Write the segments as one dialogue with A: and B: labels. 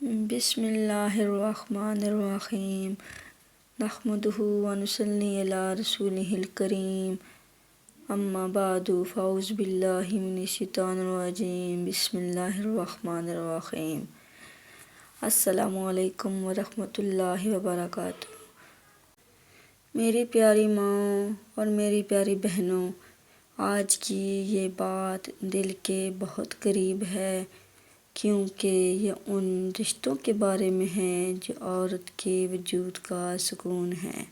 A: بسم اللہ الرحمن الرحیم نحمدہ ونصلی علی رسولہ الکریم اما بعد فاعوذ باللہ من الشیطان الرجیم بسم اللہ الرحمن الرحیم السلام علیکم ورحمۃ اللہ وبرکاتہ۔ میری پیاری ماں اور میری پیاری بہنوں، آج کی یہ بات دل کے بہت قریب ہے، کیونکہ یہ ان رشتوں کے بارے میں ہے جو عورت کے وجود کا سکون ہے۔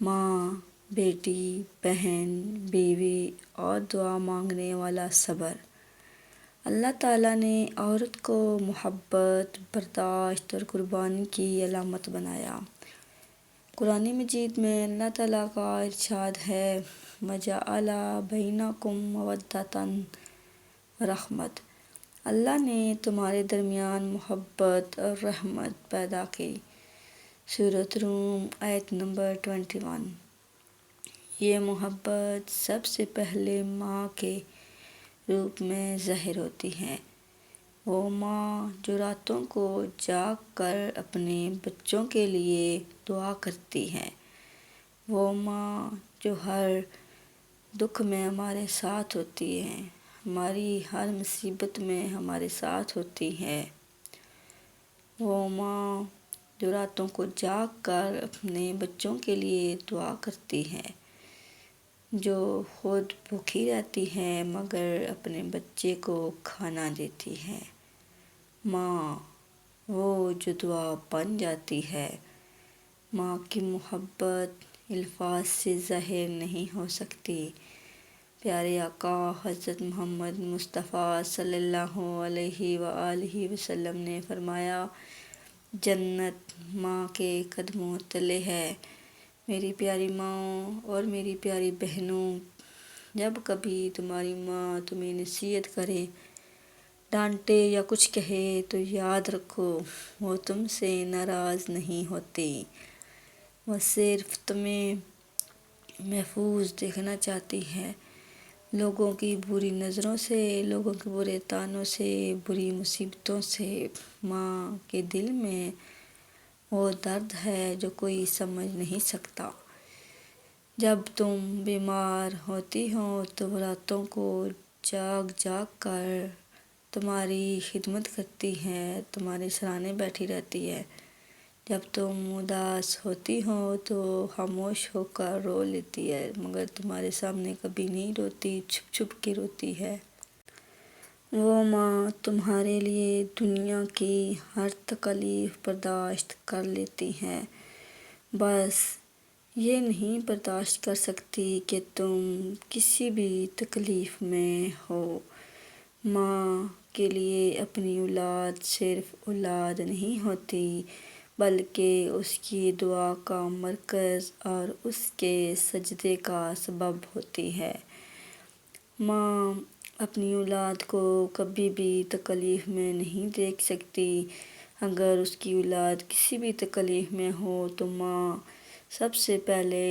A: ماں، بیٹی، بہن، بیوی اور دعا مانگنے والا صبر۔ اللہ تعالیٰ نے عورت کو محبت، برداشت اور قربانی کی علامت بنایا۔ قرآن مجید میں اللہ تعالیٰ کا ارشاد ہے، وَجَعَلَ بَيْنَكُم مَّوَدَّةً وَرَحْمَةً۔ اللہ نے تمہارے درمیان محبت اور رحمت پیدا کی۔ سورۃ روم آیت نمبر 21۔ یہ محبت سب سے پہلے ماں کے روپ میں ظاہر ہوتی ہے۔ وہ ماں جو راتوں کو جاگ کر اپنے بچوں کے لیے دعا کرتی ہے۔ وہ ماں جو ہر دکھ میں ہمارے ساتھ ہوتی ہے، ہماری ہر مصیبت میں ہمارے ساتھ ہوتی ہے۔ وہ ماں جو راتوں کو جاگ کر اپنے بچوں کے لیے دعا کرتی ہے، جو خود بھوکی رہتی ہے مگر اپنے بچے کو کھانا دیتی ہے۔ ماں وہ جو دعا بن جاتی ہے۔ ماں کی محبت الفاظ سے ظاہر نہیں ہو سکتی۔ پیارے آقا حضرت محمد مصطفیٰ صلی اللہ علیہ وآلہ وسلم نے فرمایا، جنت ماں کے قدموں تلے ہے۔ میری پیاری ماں اور میری پیاری بہنوں، جب کبھی تمہاری ماں تمہیں نصیحت کرے، ڈانٹے یا کچھ کہے تو یاد رکھو، وہ تم سے ناراض نہیں ہوتی۔ وہ صرف تمہیں محفوظ دیکھنا چاہتی ہے، لوگوں کی بری نظروں سے، لوگوں کے برے طعنوں سے، بری مصیبتوں سے۔ ماں کے دل میں وہ درد ہے جو کوئی سمجھ نہیں سکتا۔ جب تم بیمار ہوتی ہو تو وہ راتوں کو جاگ جاگ کر تمہاری خدمت کرتی ہے، تمہارے سرانے بیٹھی رہتی ہے۔ جب تم اداس ہوتی ہو تو خاموش ہو کر رو لیتی ہے، مگر تمہارے سامنے کبھی نہیں روتی، چھپ چھپ کے روتی ہے۔ وہ ماں تمہارے لیے دنیا کی ہر تکلیف برداشت کر لیتی ہے، بس یہ نہیں برداشت کر سکتی کہ تم کسی بھی تکلیف میں ہو۔ ماں کے لیے اپنی اولاد صرف اولاد نہیں ہوتی، بلکہ اس کی دعا کا مرکز اور اس کے سجدے کا سبب ہوتی ہے۔ ماں اپنی اولاد کو کبھی بھی تکلیف میں نہیں دیکھ سکتی۔ اگر اس کی اولاد کسی بھی تکلیف میں ہو تو ماں سب سے پہلے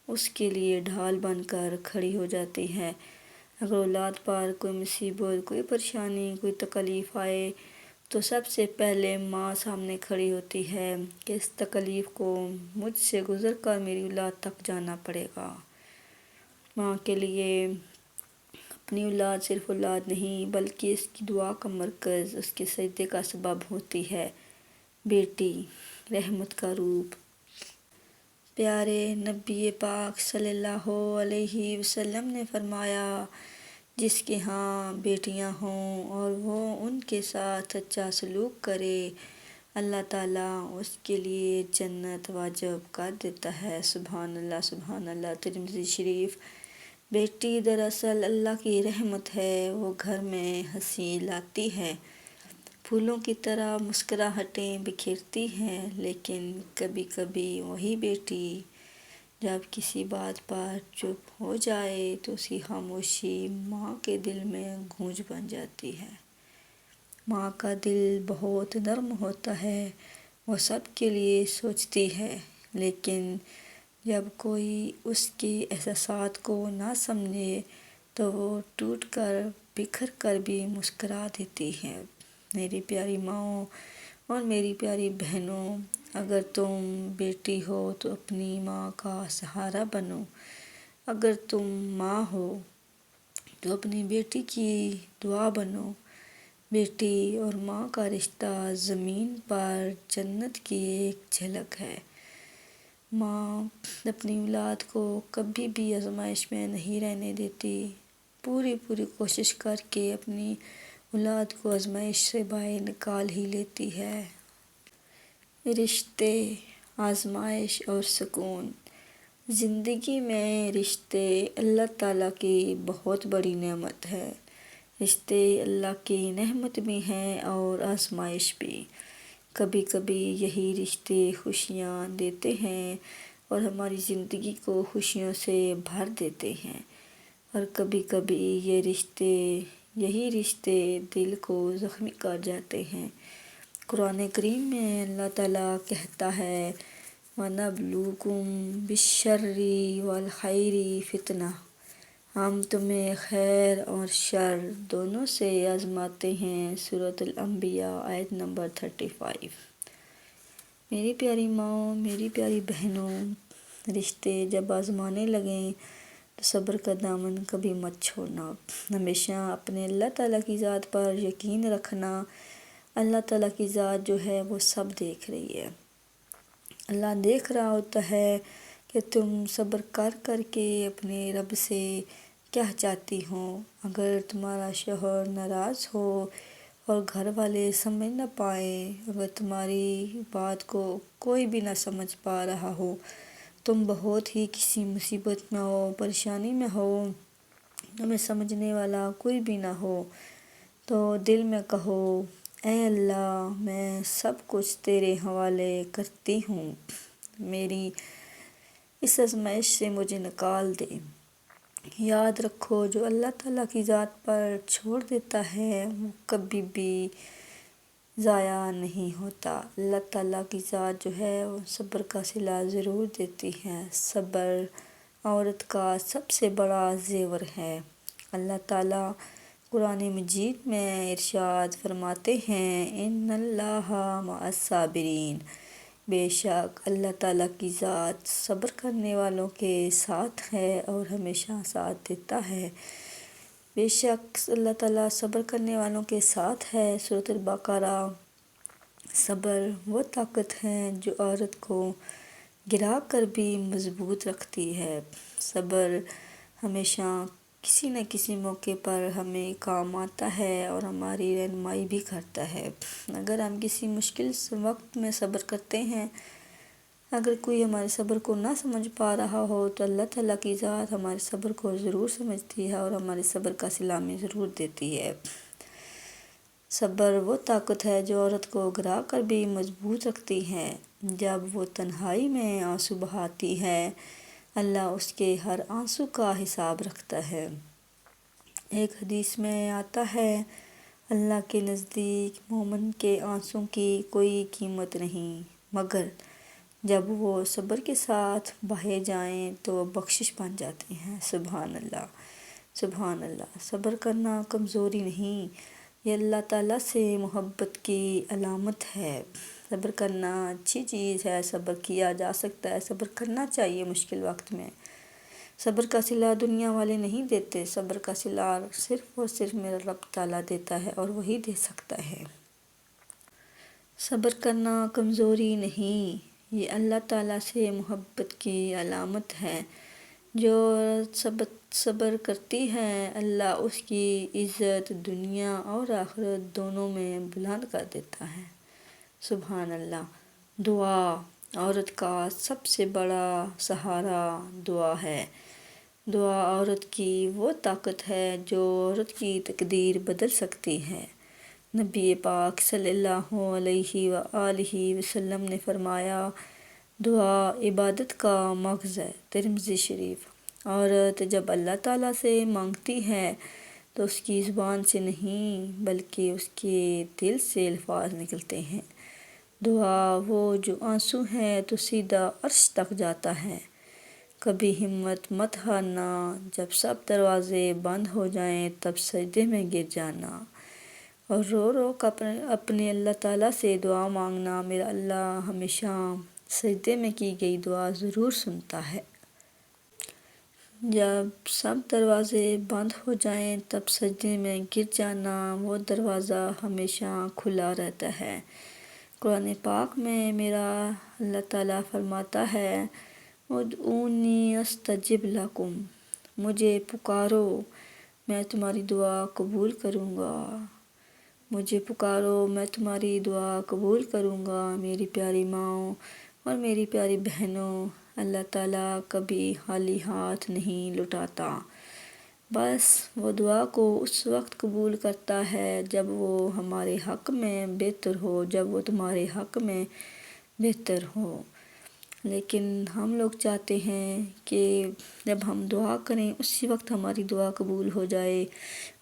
A: اس کے لیے ڈھال بن کر کھڑی ہو جاتی ہے۔ اگر اولاد پر کوئی مصیبت، کوئی پریشانی، کوئی تکلیف آئے تو سب سے پہلے ماں سامنے کھڑی ہوتی ہے کہ اس تکلیف کو مجھ سے گزر کر میری اولاد تک جانا پڑے گا۔ ماں کے لیے اپنی اولاد صرف اولاد نہیں بلکہ اس کی دعا کا مرکز، اس کے سجدے کا سبب ہوتی ہے۔ بیٹی رحمت کا روپ۔ پیارے نبی پاک صلی اللہ علیہ وسلم نے فرمایا، جس کے ہاں بیٹیاں ہوں اور وہ ان کے ساتھ اچھا سلوک کرے، اللہ تعالیٰ اس کے لیے جنت واجب کر دیتا ہے۔ سبحان اللہ، سبحان اللہ۔ ترمذی شریف۔ بیٹی دراصل اللہ کی رحمت ہے، وہ گھر میں ہنسی لاتی ہے، پھولوں کی طرح مسکراہٹیں بکھیرتی ہے، لیکن کبھی کبھی وہی بیٹی جب کسی بات پر چپ ہو جائے تو اس کی خاموشی ماں کے دل میں گونج بن جاتی ہے۔ ماں کا دل بہت نرم ہوتا ہے، وہ سب کے لیے سوچتی ہے، لیکن جب کوئی اس کے احساسات کو نہ سمجھے تو وہ ٹوٹ کر بکھر کر بھی مسکرا دیتی ہے۔ میری پیاری ماؤں اور میری پیاری بہنوں، اگر تم بیٹی ہو تو اپنی ماں کا سہارا بنو، اگر تم ماں ہو تو اپنی بیٹی کی دعا بنو۔ بیٹی اور ماں کا رشتہ زمین پر جنت کی ایک جھلک ہے۔ ماں اپنی اولاد کو کبھی بھی آزمائش میں نہیں رہنے دیتی، پوری کوشش کر کے اپنی اولاد کو آزمائش سے باہر نکال ہی لیتی ہے۔ رشتے، آزمائش اور سکون۔ زندگی میں رشتے اللہ تعالیٰ کی بہت بڑی نعمت ہے۔ رشتے اللہ کی نعمت بھی ہیں اور آزمائش بھی۔ کبھی کبھی یہی رشتے خوشیاں دیتے ہیں اور ہماری زندگی کو خوشیوں سے بھر دیتے ہیں، اور کبھی کبھی یہی رشتے دل کو زخمی کر جاتے ہیں۔ قرآن کریم میں اللہ تعالیٰ کہتا ہے وَنَبْلُوكُمْ بِالشَّرِّ وَالْخَيْرِ فِتْنَةً، ہم تمہیں خیر اور شر دونوں سے آزماتے ہیں۔ سورۃ الانبیاء آیت نمبر 35۔ میری پیاری ماؤں، میری پیاری بہنوں، رشتے جب آزمانے لگیں تو صبر کا دامن کبھی مت چھوڑنا۔ ہمیشہ اپنے اللہ تعالیٰ کی ذات پر یقین رکھنا۔ اللہ تعالیٰ کی ذات جو ہے وہ سب دیکھ رہی ہے۔ اللہ دیکھ رہا ہوتا ہے کہ تم صبر کر کے اپنے رب سے کیا چاہتی ہو۔ اگر تمہارا شوہر ناراض ہو اور گھر والے سمجھ نہ پائیں، اگر تمہاری بات کو کوئی بھی نہ سمجھ پا رہا ہو، تم بہت ہی کسی مصیبت میں ہو، پریشانی میں ہو، تمہیں سمجھنے والا کوئی بھی نہ ہو، تو دل میں کہو اے اللہ، میں سب کچھ تیرے حوالے کرتی ہوں، میری اس آزمائش سے مجھے نکال دے۔ یاد رکھو جو اللہ تعالیٰ کی ذات پر چھوڑ دیتا ہے وہ کبھی بھی ضائع نہیں ہوتا۔ اللہ تعالیٰ کی ذات جو ہے وہ صبر کا صلہ ضرور دیتی ہے۔ صبر عورت کا سب سے بڑا زیور ہے۔ اللہ تعالیٰ قرآن مجید میں ارشاد فرماتے ہیں ان اللہ مع الصابرین، بے شک اللہ تعالیٰ کی ذات صبر کرنے والوں کے ساتھ ہے اور ہمیشہ ساتھ دیتا ہے۔ بے شک اللہ تعالیٰ صبر کرنے والوں کے ساتھ ہے۔ سورۃ البقرہ۔ صبر وہ طاقت ہے جو عورت کو گرا کر بھی مضبوط رکھتی ہے۔ صبر ہمیشہ کسی نہ کسی موقع پر ہمیں کام آتا ہے اور ہماری رہنمائی بھی کرتا ہے۔ اگر ہم کسی مشکل وقت میں صبر کرتے ہیں، اگر کوئی ہمارے صبر کو نہ سمجھ پا رہا ہو تو اللہ تعالیٰ کی ذات ہمارے صبر کو ضرور سمجھتی ہے اور ہمارے صبر کا صلہ ہمیں ضرور دیتی ہے۔ صبر وہ طاقت ہے جو عورت کو گرا کر بھی مضبوط رکھتی ہے۔ جب وہ تنہائی میں آنسو بہاتی ہے، اللہ اس کے ہر آنسو کا حساب رکھتا ہے۔ ایک حدیث میں آتا ہے اللہ کے نزدیک مومن کے آنسوں کی کوئی قیمت نہیں، مگر جب وہ صبر کے ساتھ بہائے جائیں تو وہ بخشش بن جاتے ہیں۔ سبحان اللہ، سبحان اللہ۔ صبر کرنا کمزوری نہیں، یہ اللہ تعالیٰ سے محبت کی علامت ہے۔ صبر کرنا اچھی چیز ہے، صبر کیا جا سکتا ہے، صبر کرنا چاہیے مشکل وقت میں۔ صبر کا صلہ دنیا والے نہیں دیتے، صبر کا صلہ صرف اور صرف میرا رب تعالیٰ دیتا ہے اور وہی دے سکتا ہے۔ صبر کرنا کمزوری نہیں، یہ اللہ تعالیٰ سے محبت کی علامت ہے۔ جو صبر کرتی ہے اللہ اس کی عزت دنیا اور آخرت دونوں میں بلند کر دیتا ہے۔ سبحان اللہ۔ دعا، عورت کا سب سے بڑا سہارا دعا ہے۔ دعا عورت کی وہ طاقت ہے جو عورت کی تقدیر بدل سکتی ہے۔ نبی پاک صلی اللہ علیہ وآلہ وسلم نے فرمایا دعا عبادت کا مغز ہے۔ ترمذی شریف۔ عورت جب اللہ تعالیٰ سے مانگتی ہے تو اس کی زبان سے نہیں بلکہ اس کے دل سے الفاظ نکلتے ہیں۔ دعا وہ جو آنسو ہے تو سیدھا عرش تک جاتا ہے۔ کبھی ہمت مت ہارنا، جب سب دروازے بند ہو جائیں تب سجدے میں گر جانا۔ اور رو رو کر اپنے اللہ تعالیٰ سے دعا مانگنا۔ میرا اللہ ہمیشہ سجدے میں کی گئی دعا ضرور سنتا ہے۔ جب سب دروازے بند ہو جائیں تب سجدے میں گر جانا، وہ دروازہ ہمیشہ کھلا رہتا ہے۔ قرآن پاک میں میرا اللہ تعالیٰ فرماتا ہے ادعونی استجب لکم، مجھے پکارو میں تمہاری دعا قبول کروں گا، مجھے پکارو میں تمہاری دعا قبول کروں گا۔ میری پیاری ماؤں اور میری پیاری بہنوں، اللہ تعالیٰ کبھی خالی ہاتھ نہیں لوٹاتا، بس وہ دعا کو اس وقت قبول کرتا ہے جب وہ ہمارے حق میں بہتر ہو، جب وہ تمہارے حق میں بہتر ہو۔ لیکن ہم لوگ چاہتے ہیں کہ جب ہم دعا کریں اسی وقت ہماری دعا قبول ہو جائے،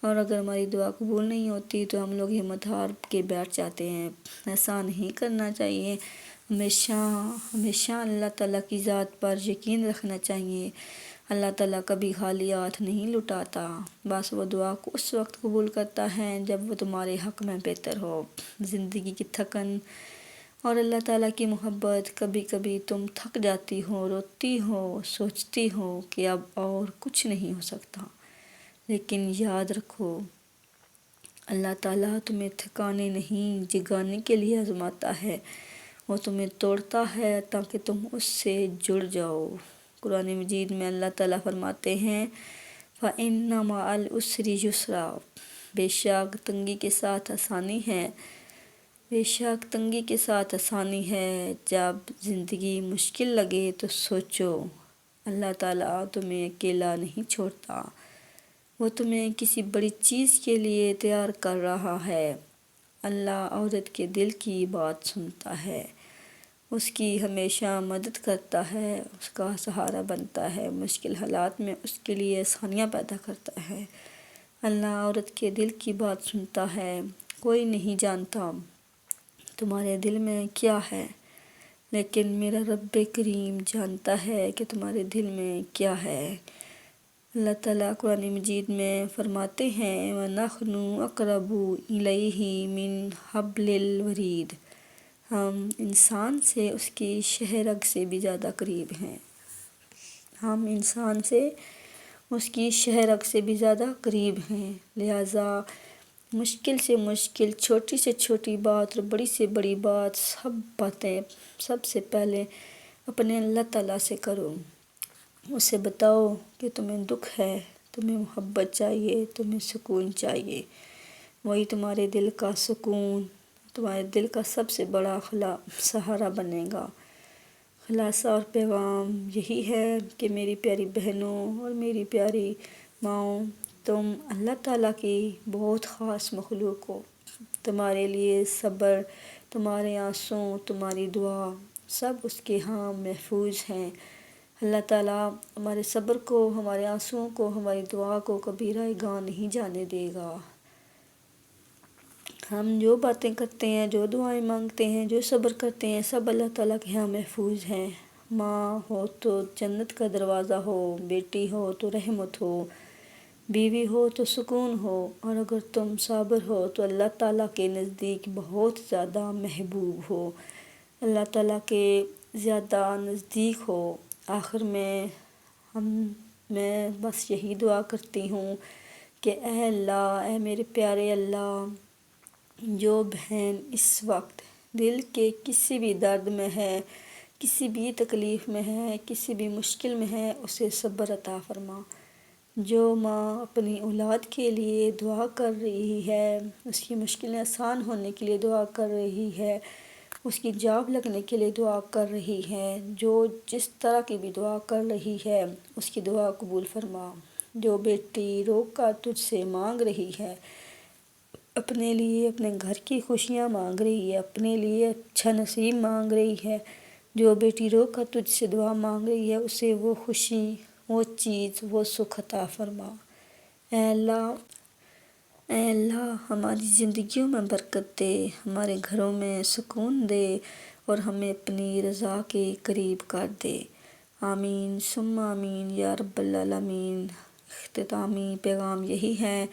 A: اور اگر ہماری دعا قبول نہیں ہوتی تو ہم لوگ ہمت ہار کے بیٹھ جاتے ہیں۔ ایسا نہیں کرنا چاہیے، ہمیشہ اللہ تعالیٰ کی ذات پر یقین رکھنا چاہیے۔ اللہ تعالیٰ کبھی خالی ہاتھ نہیں لٹاتا، بس وہ دعا کو اس وقت قبول کرتا ہے جب وہ تمہارے حق میں بہتر ہو۔ زندگی کی تھکن اور اللہ تعالیٰ کی محبت، کبھی کبھی تم تھک جاتی ہو، روتی ہو، سوچتی ہو کہ اب اور کچھ نہیں ہو سکتا، لیکن یاد رکھو اللہ تعالیٰ تمہیں تھکانے نہیں جگانے کے لیے آزماتا ہے، وہ تمہیں توڑتا ہے تاکہ تم اس سے جڑ جاؤ۔ قرآن مجید میں اللہ تعالیٰ فرماتے ہیں فَإِنَّ مَعَ الْعُسْرِ يُسْرًا، بے شک تنگی کے ساتھ آسانی ہے، بے شک تنگی کے ساتھ آسانی ہے۔ جب زندگی مشکل لگے تو سوچو اللہ تعالیٰ تمہیں اکیلا نہیں چھوڑتا، وہ تمہیں کسی بڑی چیز کے لیے تیار کر رہا ہے۔ اللہ عورت کے دل کی بات سنتا ہے، اس کی ہمیشہ مدد کرتا ہے، اس کا سہارا بنتا ہے، مشکل حالات میں اس کے لیے آسانیاں پیدا کرتا ہے۔ اللہ عورت کے دل کی بات سنتا ہے۔ کوئی نہیں جانتا تمہارے دل میں کیا ہے، لیکن میرا رب کریم جانتا ہے کہ تمہارے دل میں کیا ہے۔ اللہ تعالیٰ قرآن مجید میں فرماتے ہیں وَنَحْنُ أَقْرَبُ إِلَيْهِ مِنْ حَبْلِ الْوَرِيدِ، ہم انسان سے اس کی شہ رگ سے بھی زیادہ قریب ہیں، ہم انسان سے اس کی شہ رگ سے بھی زیادہ قریب ہیں۔ لہٰذا مشکل سے مشکل، چھوٹی سے چھوٹی بات اور بڑی سے بڑی بات، سب باتیں سب سے پہلے اپنے اللہ تعالیٰ سے کرو، اسے بتاؤ کہ تمہیں دکھ ہے، تمہیں محبت چاہیے، تمہیں سکون چاہیے، وہی تمہارے دل کا سکون، تمہارے دل کا سب سے بڑا سہارا بنے گا۔ خلاصہ اور پیغام یہی ہے کہ میری پیاری بہنوں اور میری پیاری ماؤں، تم اللہ تعالیٰ کی بہت خاص مخلوق ہو، تمہارے لیے صبر، تمہارے آنسو، تمہاری دعا سب اس کے ہاں محفوظ ہیں۔ اللہ تعالیٰ ہمارے صبر کو، ہمارے آنسوؤں کو، ہماری دعا کو کبھی رائے گاں نہیں جانے دے گا۔ ہم جو باتیں کرتے ہیں، جو دعائیں مانگتے ہیں، جو صبر کرتے ہیں، سب اللہ تعالیٰ کے ہاں محفوظ ہیں۔ ماں ہو تو جنت کا دروازہ ہو، بیٹی ہو تو رحمت ہو، بیوی ہو تو سکون ہو، اور اگر تم صابر ہو تو اللہ تعالیٰ کے نزدیک بہت زیادہ محبوب ہو، اللہ تعالیٰ کے زیادہ نزدیک ہو۔ آخر میں بس یہی دعا کرتی ہوں کہ اے اللہ، اے میرے پیارے اللہ، جو بہن اس وقت دل کے کسی بھی درد میں ہے، کسی بھی تکلیف میں ہے، کسی بھی مشکل میں ہے، اسے صبر عطا فرما۔ جو ماں اپنی اولاد کے لیے دعا کر رہی ہے، اس کی مشکلیں آسان ہونے کے لیے دعا کر رہی ہے، اس کی جاب لگنے کے لیے دعا کر رہی ہے، جو جس طرح کی بھی دعا کر رہی ہے اس کی دعا قبول فرما۔ جو بیٹی رو کر تجھ سے مانگ رہی ہے، اپنے لیے اپنے گھر کی خوشیاں مانگ رہی ہے، اپنے لیے اچھا نصیب مانگ رہی ہے، جو بیٹی رو کر تجھ سے دعا مانگ رہی ہے، اسے وہ خوشی، وہ چیز، وہ سکھ عطا فرما۔ اے اللہ، اے اللہ، ہماری زندگیوں میں برکت دے، ہمارے گھروں میں سکون دے، اور ہمیں اپنی رضا کے قریب کر دے۔ آمین ثم آمین یا رب العالمین۔ اختتامی پیغام یہی ہے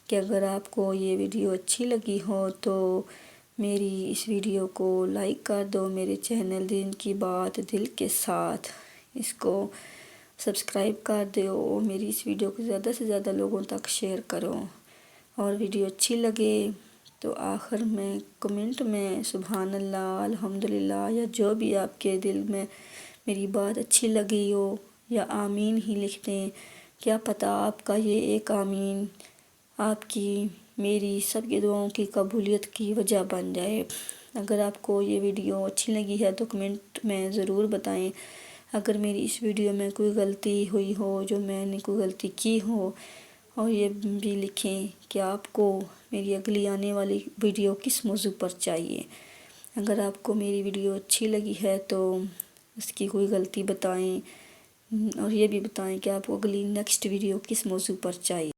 A: کہ اگر آپ کو یہ ویڈیو اچھی لگی ہو تو میری اس ویڈیو کو لائک کر دو، میرے چینل دین کی بات دل کے ساتھ اس کو سبسکرائب کر دو، اور میری اس ویڈیو کو زیادہ سے زیادہ لوگوں تک شیئر کرو، اور ویڈیو اچھی لگے تو آخر میں کمنٹ میں سبحان اللہ، الحمدللہ یا جو بھی آپ کے دل میں میری بات اچھی لگی ہو یا آمین ہی لکھ دیں۔ کیا پتہ آپ کا یہ ایک آمین آپ کی میری سب کی دعاؤں کی قبولیت کی وجہ بن جائے۔ اگر آپ کو یہ ویڈیو اچھی لگی ہے تو کمنٹ میں ضرور بتائیں۔ اگر میری اس ویڈیو میں کوئی غلطی ہوئی ہو، جو میں نے کوئی غلطی کی ہو، اور یہ بھی لکھیں کہ آپ کو میری اگلی آنے والی ویڈیو کس موضوع پر چاہیے۔ اگر آپ کو میری ویڈیو اچھی لگی ہے تو اس کی کوئی غلطی بتائیں، اور یہ بھی بتائیں کہ آپ کو اگلی نیکسٹ ویڈیو کس موضوع پر چاہیے۔